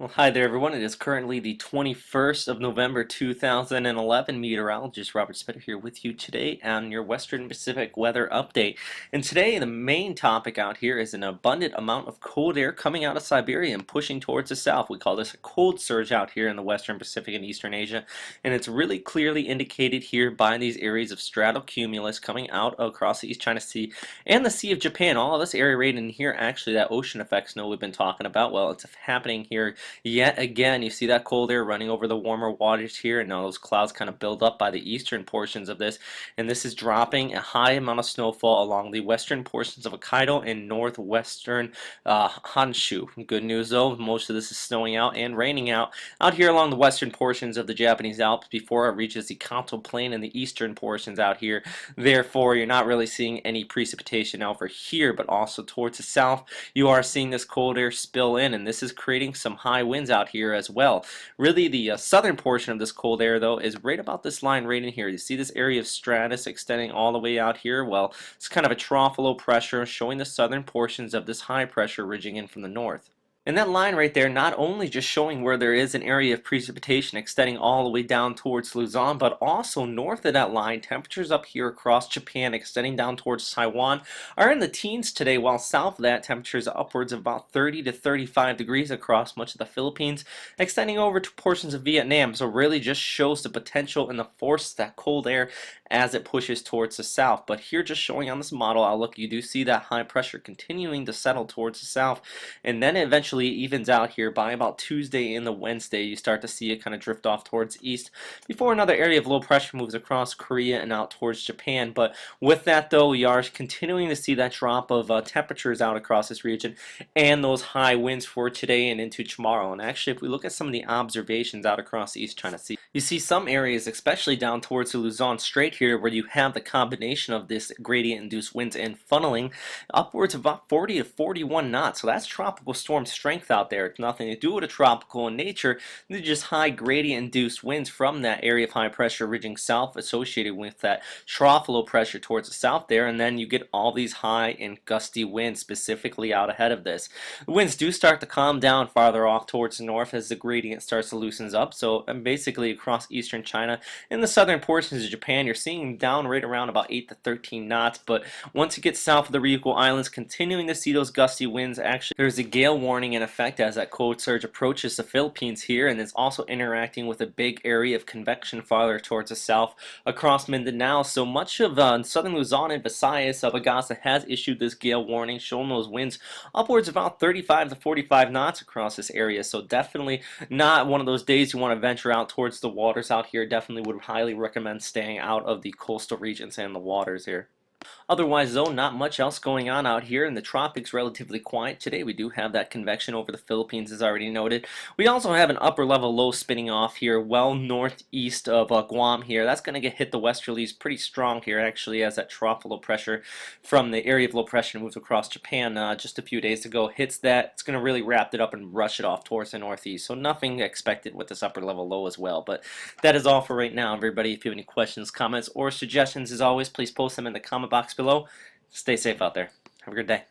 Well, hi there, everyone. It is currently the 21st of November 2011. Meteorologist Robert Spitter here with you today on your Western Pacific weather update. And today, the main topic out here is an abundant amount of cold air coming out of Siberia and pushing towards the south. We call this a cold surge out here in the Western Pacific and Eastern Asia. And it's really clearly indicated here by these areas of stratocumulus coming out across the East China Sea and the Sea of Japan. All of this area right in here, actually, that ocean effect snow we've been talking about, well, it's happening here yet again. You see that cold air running over the warmer waters here, and now those clouds kind of build up by the eastern portions of this, and this is dropping a high amount of snowfall along the western portions of Hokkaido and northwestern Honshu. Good news though, most of this is snowing out and raining out here along the western portions of the Japanese Alps before it reaches the Kanto Plain and the eastern portions out here. Therefore, you're not really seeing any precipitation over here, but also towards the south, you are seeing this cold air spill in, and this is creating some high winds out here as well. Really, the southern portion of this cold air, though, is right about this line right in here. You see this area of stratus extending all the way out here? Well, it's kind of a trough of low pressure showing the southern portions of this high pressure ridging in from the north. And that line right there not only just showing where there is an area of precipitation extending all the way down towards Luzon, but also north of that line, temperatures up here across Japan extending down towards Taiwan are in the teens today, while south of that, temperatures upwards of about 30 to 35 degrees across much of the Philippines, extending over to portions of Vietnam. So really just shows the potential and the force of that cold air as it pushes towards the south. But here, just showing on this model outlook, you do see that high pressure continuing to settle towards the south, and then eventually evens out here by about Tuesday and the Wednesday. You start to see it kind of drift off towards east before another area of low pressure moves across Korea and out towards Japan. But with that though, we are continuing to see that drop of temperatures out across this region and those high winds for today and into tomorrow. And actually, if we look at some of the observations out across the East China Sea, you see some areas, especially down towards the Luzon Strait here, where you have the combination of this gradient-induced winds and funneling upwards of about 40 to 41 knots. So that's tropical storm strength out there. It's nothing to do with a tropical in nature. They're just high gradient-induced winds from that area of high pressure ridging south associated with that trough low pressure towards the south there, and then you get all these high and gusty winds specifically out ahead of this. The winds do start to calm down farther off towards the north as the gradient starts to loosen up. So basically across eastern China and the southern portions of Japan, you're seeing down right around about 8 to 13 knots. But once you get south of the Ryukyu Islands, continuing to see those gusty winds. Actually, there's a gale warning in effect as that cold surge approaches the Philippines here, and is also interacting with a big area of convection farther towards the south across Mindanao. So much of southern Luzon and Visayas, Pagasa has issued this gale warning, showing those winds upwards of about 35 to 45 knots across this area. So definitely not one of those days you want to venture out towards the waters out here. Definitely would highly recommend staying out of the coastal regions and the waters here. Otherwise, though, not much else going on out here in the tropics. Relatively quiet today. We do have that convection over the Philippines, as already noted. We also have an upper level low spinning off here well northeast of Guam here. That's going to get hit the westerlies pretty strong here, actually, as that trough low pressure from the area of low pressure moves across Japan just a few days ago. Hits that, it's going to really wrap it up and rush it off towards the northeast. So nothing expected with this upper level low as well. But that is all for right now, everybody. If you have any questions, comments, or suggestions, as always, please post them in the comment box below. Stay safe out there. Have a good day.